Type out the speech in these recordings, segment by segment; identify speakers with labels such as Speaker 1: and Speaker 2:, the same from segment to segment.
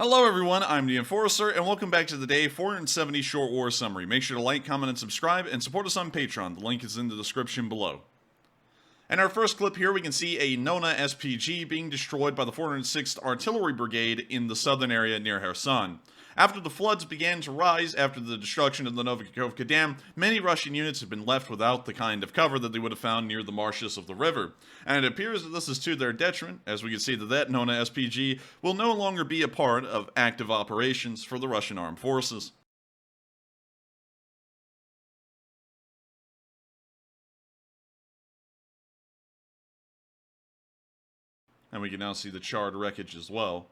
Speaker 1: Hello everyone, I'm the Enforcer, and welcome back to the Day 470 Short War Summary. Make sure to like, comment, and subscribe, and support us on Patreon. The link is in the description below. In our first clip here, we can see a Nona SPG being destroyed by the 406th Artillery Brigade in the southern area near Kherson. After the floods began to rise after the destruction of the Novikhovka Dam, many Russian units have been left without the kind of cover that they would have found near the marshes of the river. And it appears that this is to their detriment, as we can see that Nona SPG will no longer be a part of active operations for the Russian armed forces. And we can now see the charred wreckage as well.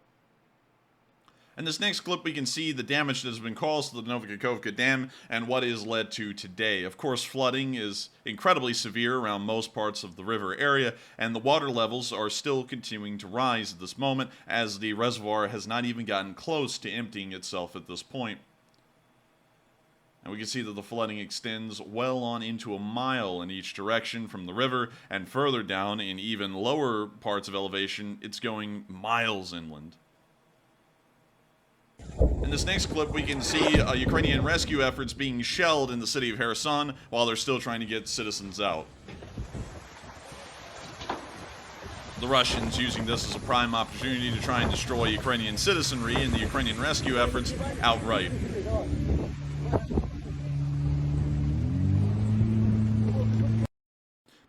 Speaker 1: In this next clip, we can see the damage that has been caused to the Novikhovka Dam and what is led to today. Of course, flooding is incredibly severe around most parts of the river area, and the water levels are still continuing to rise at this moment, as the reservoir has not even gotten close to emptying itself at this point. And we can see that the flooding extends well on into a mile in each direction from the river, and further down in even lower parts of elevation, it's going miles inland. In this next clip, we can see Ukrainian rescue efforts being shelled in the city of Kherson while they're still trying to get citizens out. The Russians using this as a prime opportunity to try and destroy Ukrainian citizenry and the Ukrainian rescue efforts outright.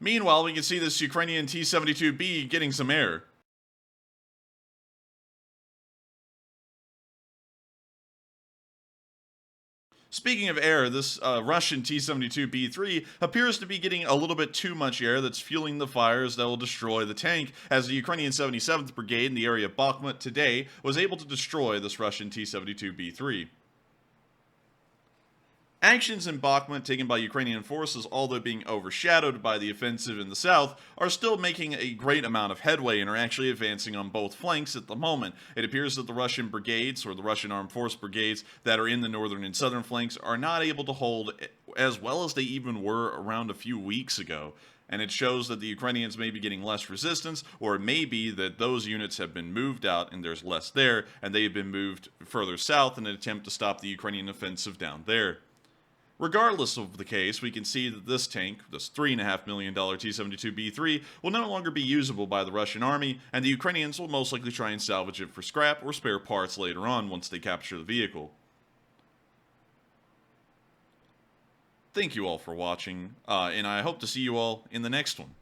Speaker 1: Meanwhile, we can see this Ukrainian T-72B getting some air. Speaking of air, this Russian T-72B3 appears to be getting a little bit too much air that's fueling the fires that will destroy the tank, as the Ukrainian 77th Brigade in the area of Bakhmut today was able to destroy this Russian T-72B3. Actions in Bakhmut taken by Ukrainian forces, although being overshadowed by the offensive in the south, are still making a great amount of headway and are actually advancing on both flanks at the moment. It appears that the Russian brigades, or the Russian armed force brigades, that are in the northern and southern flanks are not able to hold as well as they even were around a few weeks ago. And it shows that the Ukrainians may be getting less resistance, or it may be that those units have been moved out and there's less there, and they have been moved further south in an attempt to stop the Ukrainian offensive down there. Regardless of the case, we can see that this tank, this $3.5 million T-72B3, will no longer be usable by the Russian army, and the Ukrainians will most likely try and salvage it for scrap or spare parts later on once they capture the vehicle. Thank you all for watching, and I hope to see you all in the next one.